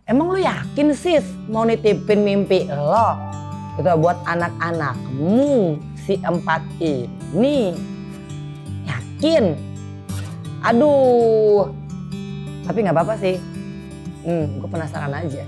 Emang lu yakin sis mau nitipin mimpi lo itu buat anak-anakmu si 4 ini? Yakin? Aduh, tapi nggak apa-apa sih. Gue penasaran aja.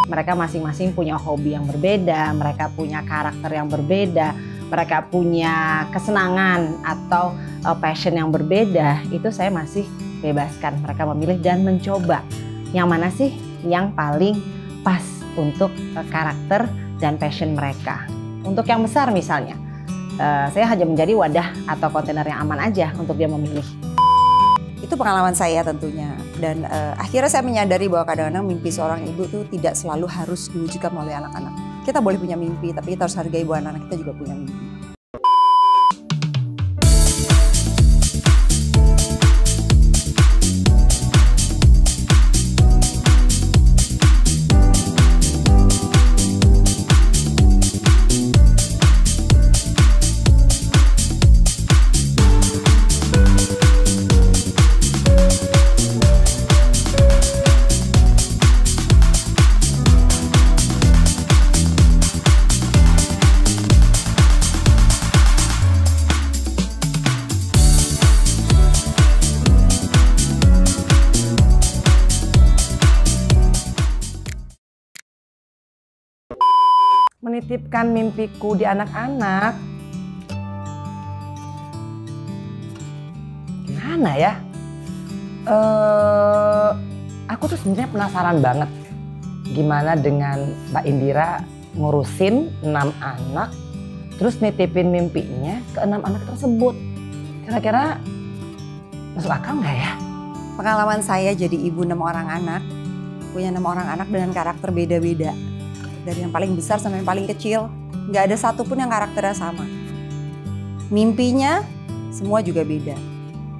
Mereka masing-masing punya hobi yang berbeda, mereka punya karakter yang berbeda, mereka punya kesenangan atau passion yang berbeda. Itu saya masih bebaskan mereka memilih dan mencoba yang mana sih yang paling pas untuk karakter dan passion mereka. Untuk yang besar misalnya, saya hanya menjadi wadah atau kontainer yang aman aja untuk dia memilih. Itu pengalaman saya tentunya, dan akhirnya saya menyadari bahwa kadang-kadang mimpi seorang ibu itu tidak selalu harus diwujudkan melalui anak-anak. Kita boleh punya mimpi, tapi kita harus hargai bahwa anak-anak kita juga punya mimpi. Menitipkan mimpiku di anak-anak. Gimana ya? Aku tuh sebenarnya penasaran banget gimana dengan Mbak Indira ngurusin 6 anak, terus nitipin mimpinya ke 6 anak tersebut. Kira-kira masuk akal nggak ya? Pengalaman saya jadi ibu 6 orang anak, punya 6 orang anak dengan karakter beda-beda. Dari yang paling besar sampai yang paling kecil, nggak ada satupun yang karakternya sama. Mimpinya semua juga beda.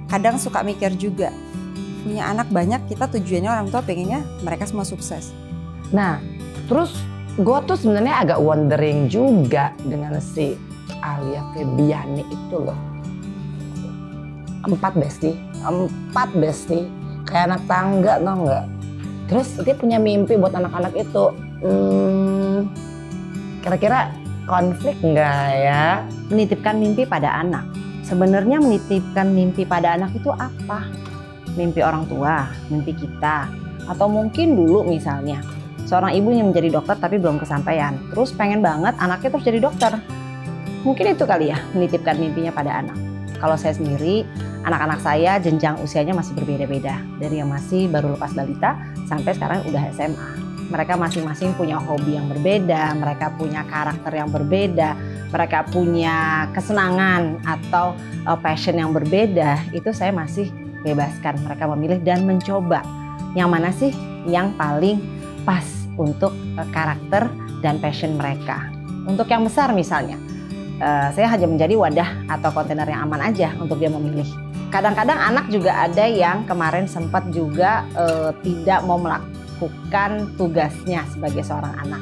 Kadang suka mikir juga, punya anak banyak, kita tujuannya orang tua pengennya mereka semua sukses. Nah, terus gue tuh sebenarnya agak wondering juga dengan si Alia Febiani itu loh. 4 besti, kayak anak tangga tau nggak? Terus dia punya mimpi buat anak-anak itu. Kira-kira konflik nggak ya? Menitipkan mimpi pada anak. Sebenarnya menitipkan mimpi pada anak itu apa? Mimpi orang tua, mimpi kita, atau mungkin dulu misalnya seorang ibu yang menjadi dokter tapi belum kesampaian, terus pengen banget anaknya terus jadi dokter. Mungkin itu kali ya menitipkan mimpinya pada anak. Kalau saya sendiri, anak-anak saya jenjang usianya masih berbeda-beda, dari yang masih baru lepas balita sampai sekarang udah SMA. Mereka masing-masing punya hobi yang berbeda, mereka punya karakter yang berbeda, mereka punya kesenangan atau passion yang berbeda. Itu saya masih bebaskan mereka memilih dan mencoba yang mana sih yang paling pas untuk karakter dan passion mereka. Untuk yang besar misalnya, saya hanya menjadi wadah atau kontainer yang aman aja untuk dia memilih. Kadang-kadang anak juga ada yang kemarin sempat juga tidak mau melakukan tugasnya sebagai seorang anak.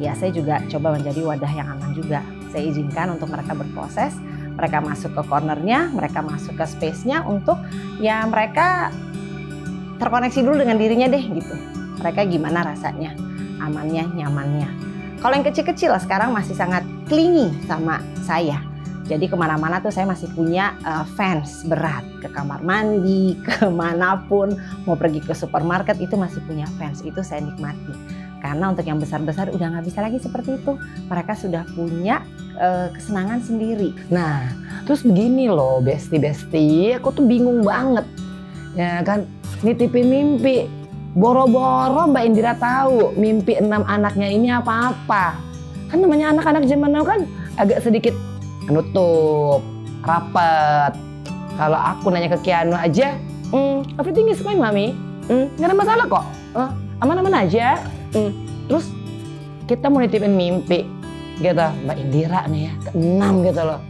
Ya, saya juga coba menjadi wadah yang aman juga. Saya izinkan untuk mereka berproses, mereka masuk ke cornernya, mereka masuk ke space-nya untuk ya mereka terkoneksi dulu dengan dirinya deh gitu. Mereka gimana rasanya, amannya, nyamannya. Kalau yang kecil-kecil sekarang masih sangat clingy sama saya. Jadi kemana-mana tuh saya masih punya fans berat. Ke kamar mandi, kemanapun, mau pergi ke supermarket itu masih punya fans. Itu saya nikmati. Karena untuk yang besar-besar udah nggak bisa lagi seperti itu. Mereka sudah punya kesenangan sendiri. Nah, terus begini loh besti-besti, aku tuh bingung banget. Ya kan, nitipin mimpi. Boro-boro Mbak Indira tahu mimpi 6 anaknya ini apa-apa. Kan namanya anak-anak zaman now kan agak sedikit nutup, rapet. Kalau aku nanya ke Keanu aja, everything is fine mami, nggak ada masalah kok, aman-aman aja. Terus kita mau nitipin mimpi, gitu Mbak Indira nih ya, ke-6 gitu loh.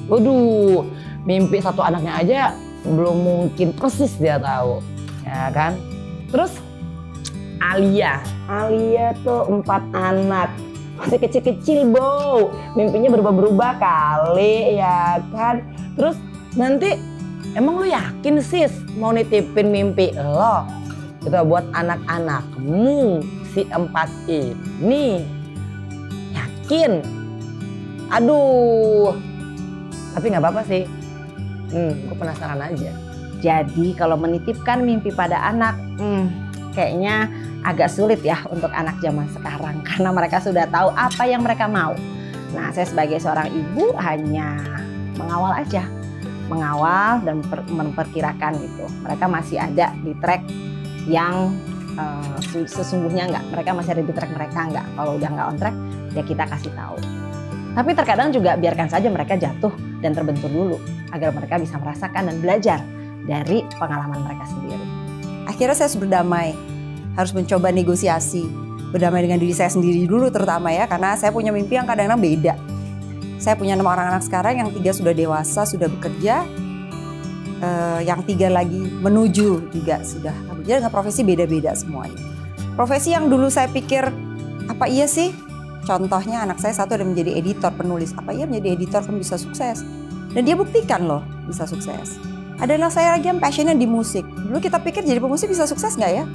Waduh, mimpi satu anaknya aja belum mungkin persis dia tahu, ya kan? Terus Alia tuh 4 anak. Masih kecil-kecil, Bo. Mimpinya berubah-berubah kali, ya kan? Terus nanti, emang lu yakin sis mau nitipin mimpi lo Itu buat anak-anakmu si 4 ini. Yakin? Aduh. Tapi nggak apa-apa sih. Gue penasaran aja. Jadi kalau menitipkan mimpi pada anak, kayaknya agak sulit ya untuk anak zaman sekarang karena mereka sudah tahu apa yang mereka mau. Nah, saya sebagai seorang ibu hanya mengawal aja, mengawal dan memperkirakan gitu. Mereka masih ada di track yang sesungguhnya enggak. Mereka masih ada di track mereka enggak. Kalau udah nggak on track, ya kita kasih tahu. Tapi terkadang juga biarkan saja mereka jatuh dan terbentur dulu agar mereka bisa merasakan dan belajar dari pengalaman mereka sendiri. Akhirnya saya harus berdamai, harus mencoba negosiasi, berdamai dengan diri saya sendiri dulu terutama ya, karena saya punya mimpi yang kadang-kadang beda. Saya punya 6 orang anak sekarang, yang 3 sudah dewasa, sudah bekerja, yang 3 lagi menuju juga sudah bekerja dengan profesi beda-beda semuanya. Profesi yang dulu saya pikir, apa iya sih? Contohnya anak saya satu ada menjadi editor, penulis. Apa iya menjadi editor kan bisa sukses? Dan dia buktikan loh bisa sukses. Ada anak saya lagi yang passionnya di musik. Dulu kita pikir jadi pemusik bisa sukses nggak ya?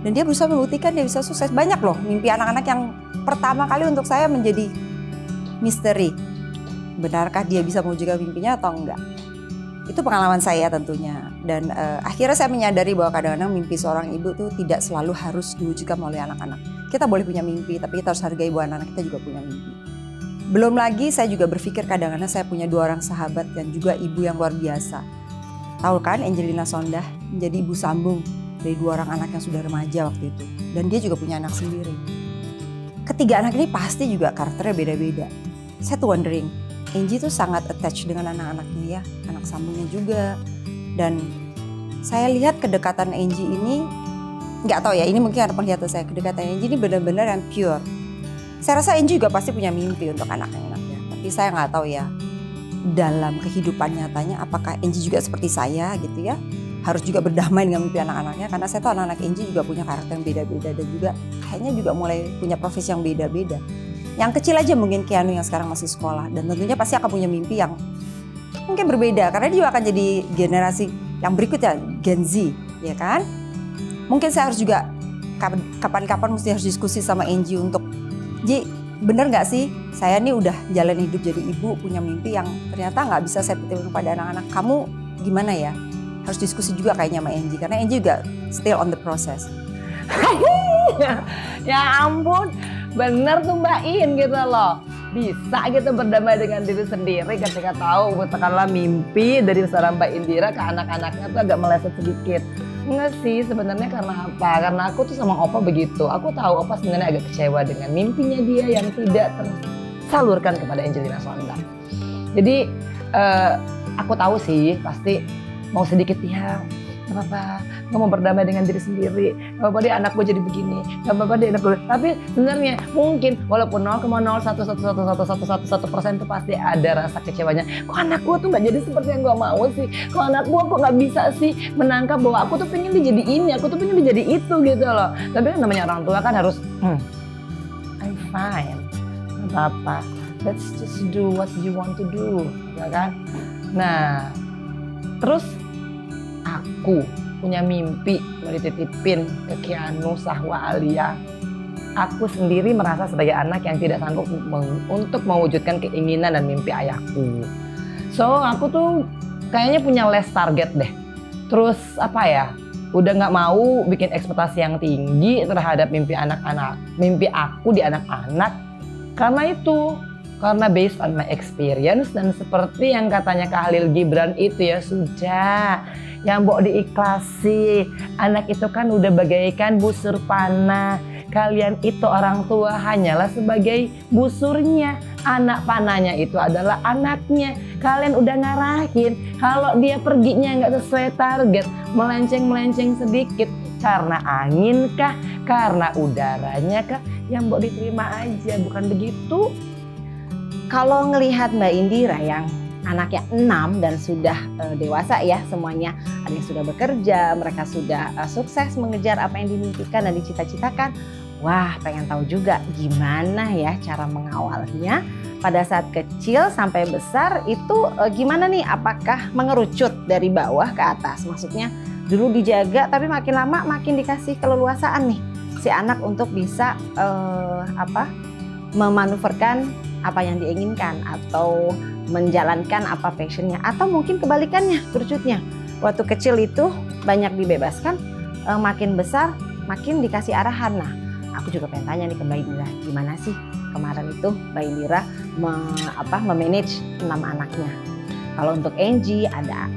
Dan dia berusaha membuktikan dia bisa sukses. Banyak loh mimpi anak-anak yang pertama kali untuk saya menjadi misteri. Benarkah dia bisa mewujudkan mimpinya atau enggak? Itu pengalaman saya tentunya. Dan akhirnya saya menyadari bahwa kadang-kadang mimpi seorang ibu tuh tidak selalu harus diwujudkan oleh anak-anak. Kita boleh punya mimpi, tapi kita harus hargai bahwa anak-anak kita juga punya mimpi. Belum lagi saya juga berpikir kadang-kadang saya punya 2 orang sahabat dan juga ibu yang luar biasa. Tahu kan Angelina Sondah menjadi ibu sambung dari 2 orang anak yang sudah remaja waktu itu. Dan dia juga punya anak sendiri. Ketiga anak ini pasti juga karakternya beda-beda. Saya tuh wondering, Angie tuh sangat attached dengan anak-anaknya ya, anak sambungnya juga. Dan saya lihat kedekatan Angie ini, nggak tahu ya, ini mungkin ada penglihatan saya, kedekatan Angie ini benar-benar yang pure. Saya rasa Angie juga pasti punya mimpi untuk anak-anaknya, tapi saya nggak tahu ya, dalam kehidupan nyatanya apakah Angie juga seperti saya gitu ya, harus juga berdamai dengan mimpi anak-anaknya, karena saya tahu anak-anak Angie juga punya karakter yang beda-beda dan juga kayaknya juga mulai punya profesi yang beda-beda. Yang kecil aja mungkin Keanu yang sekarang masih sekolah dan tentunya pasti akan punya mimpi yang mungkin berbeda karena dia akan jadi generasi yang berikutnya Gen Z, ya kan? Mungkin saya harus juga kapan-kapan mesti harus diskusi sama Angie untuk, Ji, bener nggak sih saya nih udah jalan hidup jadi ibu punya mimpi yang ternyata nggak bisa saya titipkan kepada anak-anak, kamu gimana ya? Harus diskusi juga kayaknya sama Angie karena Angie juga still on the process. Ya ampun, bener tuh Mbak In gitu loh. Bisa gitu berdamai dengan diri sendiri ketika tahu katakanlah mimpi dari seorang Mbak Indira ke anak-anaknya tuh agak meleset sedikit. Enggak sih, sebenarnya karena apa? Karena aku tuh sama Opa begitu. Aku tahu Opa sebenarnya agak kecewa dengan mimpinya dia yang tidak tersalurkan kepada Angelina Sondah. Jadi aku tahu sih pasti mau sedikit ya, gak apa-apa, gak mau berdamai dengan diri sendiri, gak apa-apa deh anak gue jadi begini, gak apa-apa deh anak gue. Tapi sebenarnya mungkin walaupun 0,01111% itu pasti ada rasa kecewanya. Kok anak gue tuh gak jadi seperti yang gue mau sih? Kok anak gue kok gak bisa sih menangkap bahwa aku tuh pengen dia jadi ini, aku tuh pengen dia jadi itu gitu loh. Tapi kan namanya orang tua kan harus, I'm fine, gak apa-apa. Let's just do what you want to do, ya kan? Nah, terus aku punya mimpi mau dititipin ke Keanu Sahwa Alia. Aku sendiri merasa sebagai anak yang tidak sanggup untuk mewujudkan keinginan dan mimpi ayahku. So aku tuh kayaknya punya less target deh. Terus apa ya? Udah nggak mau bikin ekspektasi yang tinggi terhadap mimpi anak-anak, mimpi aku di anak-anak. Karena based on my experience dan seperti yang katanya Kak Halil Gibran itu ya sudah. Yang mbok diikhlasi, anak itu kan udah bagaikan busur panah. Kalian itu orang tua hanyalah sebagai busurnya. Anak panahnya itu adalah anaknya. Kalian udah ngarahin, kalau dia perginya nggak sesuai target, melenceng-melenceng sedikit. Karena angin kah, karena udaranya kah, yang mbok diterima aja, bukan begitu? Kalau ngelihat Mbak Indira yang anaknya 6 dan sudah dewasa ya semuanya, ada yang sudah bekerja, mereka sudah sukses mengejar apa yang dimimpikan dan dicita-citakan. Wah, pengen tahu juga gimana ya cara mengawalnya pada saat kecil sampai besar itu gimana nih? Apakah mengerucut dari bawah ke atas? Maksudnya Dulu dijaga, tapi makin lama makin dikasih keleluasaan nih si anak untuk bisa memanuverkan apa yang diinginkan atau menjalankan apa passionnya, atau mungkin kebalikannya, kerucutnya. Waktu kecil itu banyak dibebaskan, makin besar makin dikasih arahan. Nah, aku juga pengen tanya nih ke Mbak Indira, gimana sih kemarin itu Mbak Indira memanage 6 anaknya? Kalau untuk Angie ada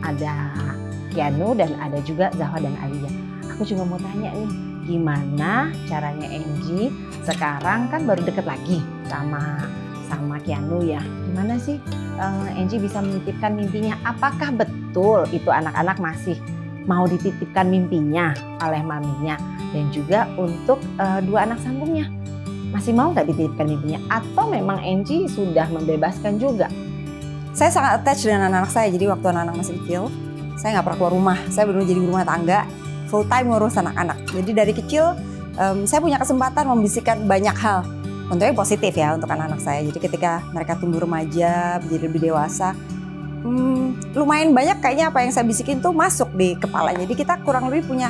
Keanu dan ada juga Zahwa dan Alia. Aku juga mau tanya nih, gimana caranya Angie sekarang kan baru deket lagi sama Keanu ya? Gimana sih Angie bisa menitipkan mimpinya? Apakah betul itu anak-anak masih mau dititipkan mimpinya oleh maminya? Dan juga untuk 2 anak sambungnya, masih mau nggak dititipkan mimpinya? Atau memang Angie sudah membebaskan juga? Saya sangat attach dengan anak-anak saya. Jadi waktu anak-anak masih kecil, saya nggak pernah keluar rumah. Saya benar jadi rumah tangga, full time ngurus anak-anak. Jadi dari kecil saya punya kesempatan membisikkan banyak hal. Tentunya positif ya untuk anak-anak saya. Jadi ketika mereka tumbuh remaja, menjadi lebih dewasa, lumayan banyak kayaknya apa yang saya bisikin tuh masuk di kepala. Jadi kita kurang lebih punya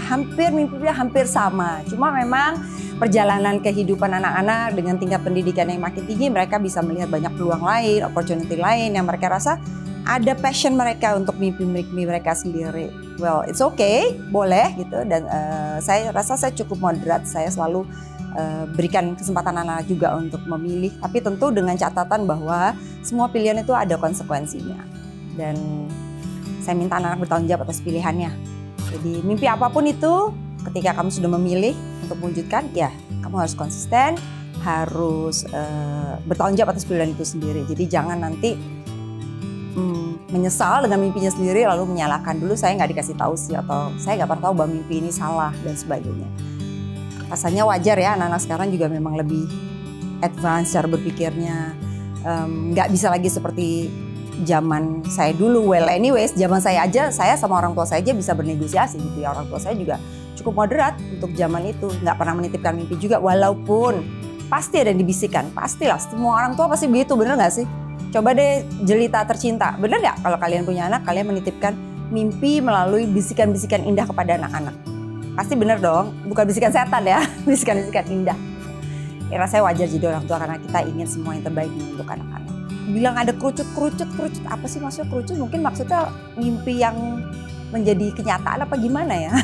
mimpinya hampir sama. Cuma memang perjalanan kehidupan anak-anak dengan tingkat pendidikan yang makin tinggi, mereka bisa melihat banyak peluang lain, opportunity lain yang mereka rasa ada passion mereka untuk mimpi mereka sendiri. Well, it's okay, boleh gitu. Dan saya rasa saya cukup moderat. Saya selalu berikan kesempatan anak-anak juga untuk memilih. Tapi tentu dengan catatan bahwa semua pilihan itu ada konsekuensinya. Dan saya minta anak-anak bertanggung jawab atas pilihannya. Jadi mimpi apapun itu, ketika kamu sudah memilih untuk mewujudkan, ya kamu harus konsisten, harus bertanggung jawab atas pilihan itu sendiri. Jadi jangan nanti menyesal dengan mimpinya sendiri lalu menyalahkan, dulu saya nggak dikasih tahu sih, atau saya nggak pernah tahu bahwa mimpi ini salah dan sebagainya. Rasanya wajar ya, anak-anak sekarang juga memang lebih advance cara berpikirnya, nggak bisa lagi seperti zaman saya dulu. Well anyways, zaman saya aja, saya sama orang tua saya aja bisa bernegosiasi gitu ya. Orang tua saya juga cukup moderat untuk zaman itu, nggak pernah menitipkan mimpi juga, walaupun pasti ada yang dibisikkan, pastilah semua orang tua pasti begitu, bener nggak sih? Coba deh Jelita tercinta, bener nggak kalau kalian punya anak, kalian menitipkan mimpi melalui bisikan-bisikan indah kepada anak-anak? Pasti bener dong, bukan bisikan setan ya, bisikan-bisikan indah. Ya, rasanya wajar jadi orang tua karena kita ingin semua yang terbaik untuk anak-anak. Bilang ada kerucut, apa sih maksudnya kerucut? Mungkin maksudnya mimpi yang menjadi kenyataan apa gimana ya?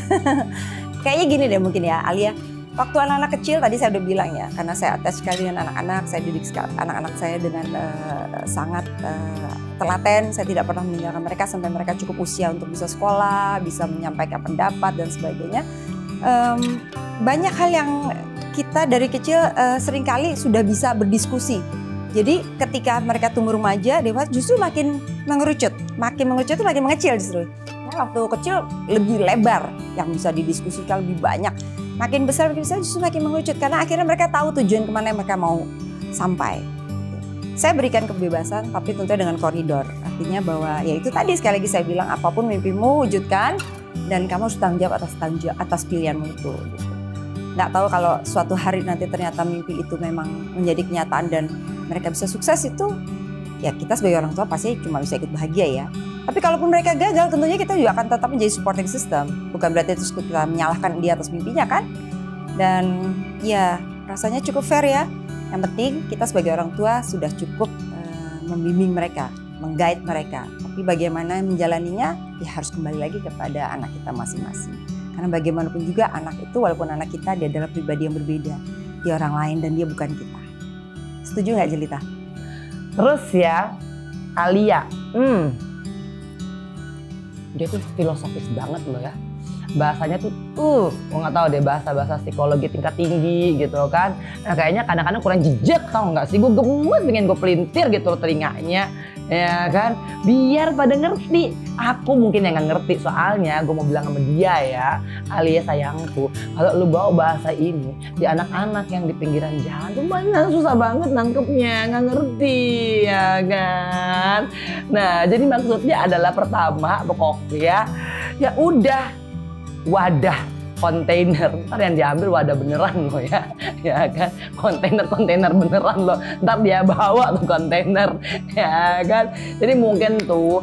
Kayaknya gini deh mungkin ya, Alia. Waktu anak-anak kecil tadi saya udah bilang ya, karena saya attach sekali dengan anak-anak, saya didik anak-anak saya dengan sangat telaten. Saya tidak pernah meninggalkan mereka sampai mereka cukup usia untuk bisa sekolah, bisa menyampaikan pendapat dan sebagainya. Banyak hal yang kita dari kecil seringkali sudah bisa berdiskusi. Jadi ketika mereka tumbuh remaja, dewasa justru makin mengerucut. Makin mengerucut itu makin mengecil justru. Ya, waktu kecil lebih lebar yang bisa didiskusikan, lebih banyak. Makin besar justru makin mengerucut. Karena akhirnya mereka tahu tujuan kemana mereka mau sampai. Saya berikan kebebasan tapi tentunya dengan koridor. Artinya bahwa ya itu tadi sekali lagi saya bilang, apapun mimpimu wujudkan. Dan kamu harus tanggung jawab atas pilihanmu itu. Gitu. Nggak tahu kalau suatu hari nanti ternyata mimpi itu memang menjadi kenyataan dan mereka bisa sukses, itu ya kita sebagai orang tua pasti cuma bisa ikut bahagia ya. Tapi kalaupun mereka gagal, tentunya kita juga akan tetap menjadi supporting system. Bukan berarti terus kita menyalahkan dia atas mimpinya kan. Dan ya rasanya cukup fair ya. Yang penting kita sebagai orang tua sudah cukup membimbing mereka, meng-guide mereka. Tapi bagaimana menjalaninya ya harus kembali lagi kepada anak kita masing-masing. Karena bagaimanapun juga anak itu, walaupun anak kita, dia adalah pribadi yang berbeda. Dia orang lain dan dia bukan kita. Setuju nggak Jelita? Terus ya, Alia, dia tuh filosofis banget loh ya. Bahasanya tuh, gue nggak tahu deh, bahasa psikologi tingkat tinggi gitu kan. Nah kayaknya kadang-kadang kurang jejak, tau nggak sih? Gue gemes, pengen gue pelintir gitu loh telinganya, ya kan? Biar pada ngerti. Aku mungkin yang nggak ngerti, soalnya gue mau bilang sama dia ya, Alia sayangku, kalau lu bawa bahasa ini di anak-anak yang di pinggiran jalan tuh mana susah banget nangkepnya, nggak ngerti ya kan? Nah jadi maksudnya adalah pertama pokoknya ya udah, wadah kontainer, ntar yang diambil wadah beneran loh ya, ya kan, kontainer beneran loh, ntar dia bawa tuh kontainer, ya kan. Jadi mungkin tuh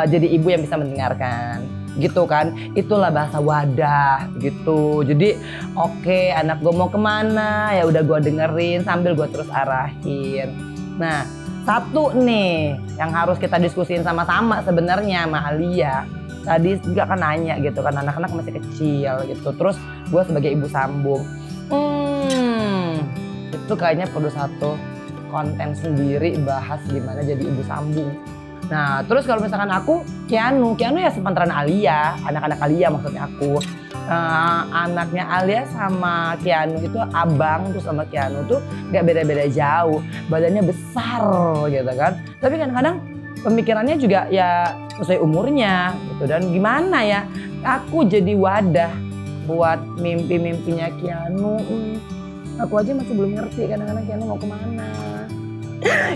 jadi ibu yang bisa mendengarkan, gitu kan. Itulah bahasa wadah gitu. Jadi oke, anak gue mau kemana ya udah gue dengerin sambil gue terus arahin. Nah satu nih yang harus kita diskusin sama-sama sebenarnya sama Alia. Tadi juga kan nanya gitu kan, anak-anak masih kecil gitu. Terus gue sebagai ibu sambung, itu kayaknya perlu satu konten sendiri bahas gimana jadi ibu sambung. Nah terus kalau misalkan aku, Keanu ya sepantaran Alia, anak-anak Alia maksudnya aku. Anaknya Alia sama Keanu itu abang tuh sama Keanu tuh gak beda-beda jauh. Badannya besar gitu kan. Tapi kadang-kadang pemikirannya juga ya sesuai umurnya gitu. Dan gimana ya, aku jadi wadah buat mimpi-mimpinya Keanu. Aku aja masih belum ngerti kadang-kadang Keanu mau kemana.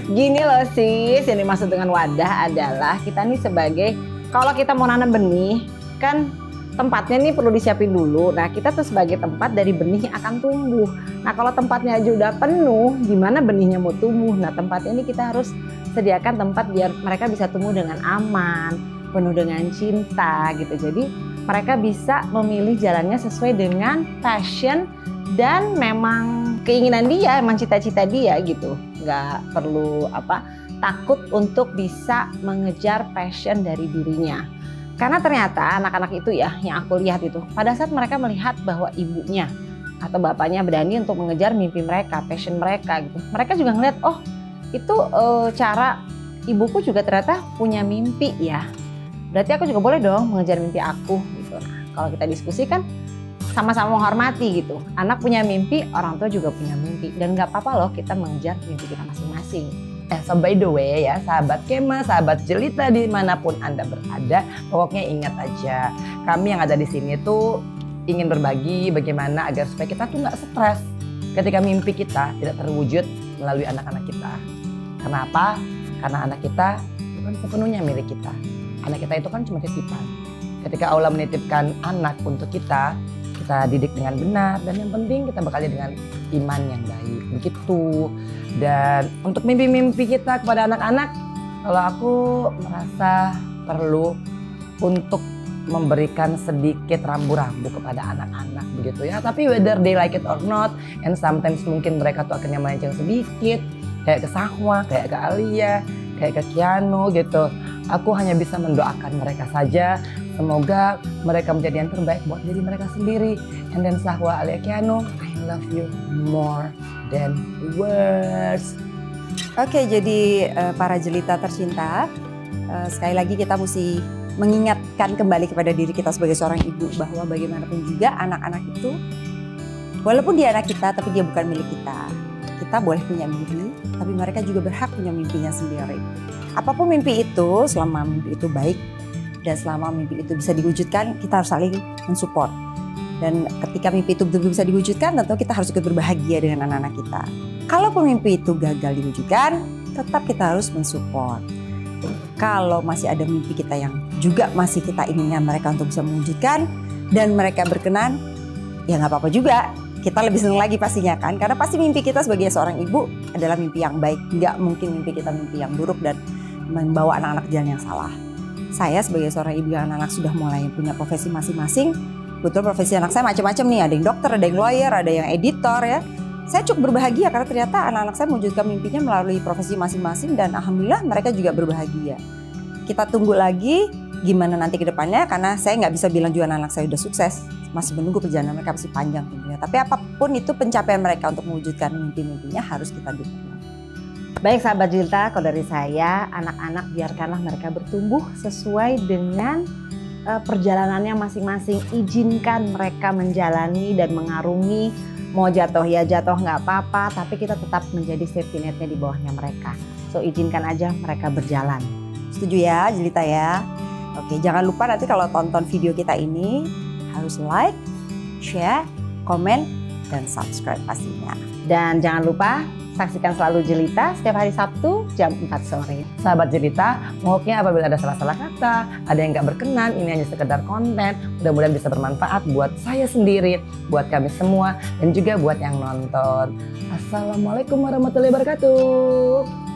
Gini loh sis, yang dimaksud dengan wadah adalah kita nih sebagai, kalau kita mau nanam benih kan tempatnya nih perlu disiapin dulu. Nah kita tuh sebagai tempat dari benih yang akan tumbuh. Nah kalau tempatnya aja udah penuh, gimana benihnya mau tumbuh? Nah tempatnya ini kita harus sediakan tempat biar mereka bisa tumbuh dengan aman, penuh dengan cinta gitu. Jadi mereka bisa memilih jalannya sesuai dengan passion dan memang keinginan dia, emang cita-cita dia gitu. Nggak perlu takut untuk bisa mengejar passion dari dirinya. Karena ternyata anak-anak itu ya, yang aku lihat itu, pada saat mereka melihat bahwa ibunya atau bapaknya berani untuk mengejar mimpi mereka, passion mereka gitu. Mereka juga ngeliat, oh itu cara ibuku juga ternyata punya mimpi ya. Berarti aku juga boleh dong mengejar mimpi aku gitu. Nah kalau kita diskusi kan sama-sama menghormati gitu. Anak punya mimpi, orang tua juga punya mimpi. Dan gak apa-apa loh kita mengejar mimpi kita masing-masing. So by the way ya, sahabat Kema, sahabat Jelita dimanapun Anda berada, pokoknya ingat aja, kami yang ada di sini tuh ingin berbagi bagaimana agar supaya kita tuh nggak stres ketika mimpi kita tidak terwujud melalui anak-anak kita. Kenapa? Karena anak kita bukan sepenuhnya milik kita. Anak kita itu kan cuma titipan. Ketika Allah menitipkan anak untuk kita didik dengan benar, dan yang penting kita bekali dengan iman yang baik, begitu. Dan untuk mimpi-mimpi kita kepada anak-anak, kalau aku merasa perlu untuk memberikan sedikit rambu-rambu kepada anak-anak begitu ya. Tapi whether they like it or not, and sometimes mungkin mereka tuh akhirnya melenceng sedikit, kayak ke Sahwa, kayak ke Alia, kayak ke Keanu gitu. Aku hanya bisa mendoakan mereka saja. Semoga mereka menjadi yang terbaik buat diri mereka sendiri. And then Sahwa, Alia, Keanu, I love you more than words. Oke, jadi para jelita tercinta, sekali lagi kita mesti mengingatkan kembali kepada diri kita sebagai seorang ibu bahwa bagaimanapun juga anak-anak itu, walaupun dia anak kita tapi dia bukan milik kita. Kita boleh punya mimpi, tapi mereka juga berhak punya mimpinya sendiri. Apapun mimpi itu, selama mimpi itu baik dan selama mimpi itu bisa diwujudkan, kita harus saling mensupport. Dan ketika mimpi itu betul-betul bisa diwujudkan, tentu kita harus ikut berbahagia dengan anak-anak kita. Kalaupun mimpi itu gagal diwujudkan, tetap kita harus mensupport. Kalau masih ada mimpi kita yang juga masih kita inginkan mereka untuk bisa mewujudkan dan mereka berkenan, ya nggak apa-apa juga. Kita lebih senang lagi pastinya kan, karena pasti mimpi kita sebagai seorang ibu adalah mimpi yang baik. Nggak mungkin mimpi kita mimpi yang buruk dan membawa anak-anak jalan yang salah. Saya sebagai seorang ibu yang anak-anak sudah mulai punya profesi masing-masing. Betul, profesi anak saya macam-macam nih, ada yang dokter, ada yang lawyer, ada yang editor ya. Saya cukup berbahagia karena ternyata anak-anak saya mewujudkan mimpinya melalui profesi masing-masing dan alhamdulillah mereka juga berbahagia. Kita tunggu lagi gimana nanti ke depannya, karena saya nggak bisa bilang juga anak-anak saya udah sukses. Masih menunggu perjalanan mereka masih panjang tentunya. Tapi apapun itu pencapaian mereka untuk mewujudkan mimpi-mimpinya harus kita dukung. Baik sahabat Jelita, kalau dari saya, anak-anak biarkanlah mereka bertumbuh sesuai dengan perjalanannya masing-masing. Izinkan mereka menjalani dan mengarungi. Mau jatuh ya jatuh nggak apa-apa, tapi kita tetap menjadi safety netnya di bawahnya mereka. So izinkan aja mereka berjalan. Setuju ya Jelita ya? Oke, jangan lupa nanti kalau tonton video kita ini harus like, share, komen, dan subscribe pastinya. Dan jangan lupa saksikan selalu Jelita setiap hari Sabtu jam 4 sore. Sahabat Jelita, pokoknya apabila ada salah-salah kata, ada yang gak berkenan, ini hanya sekedar konten. Mudah-mudahan bisa bermanfaat buat saya sendiri, buat kami semua, dan juga buat yang nonton. Assalamualaikum warahmatullahi wabarakatuh.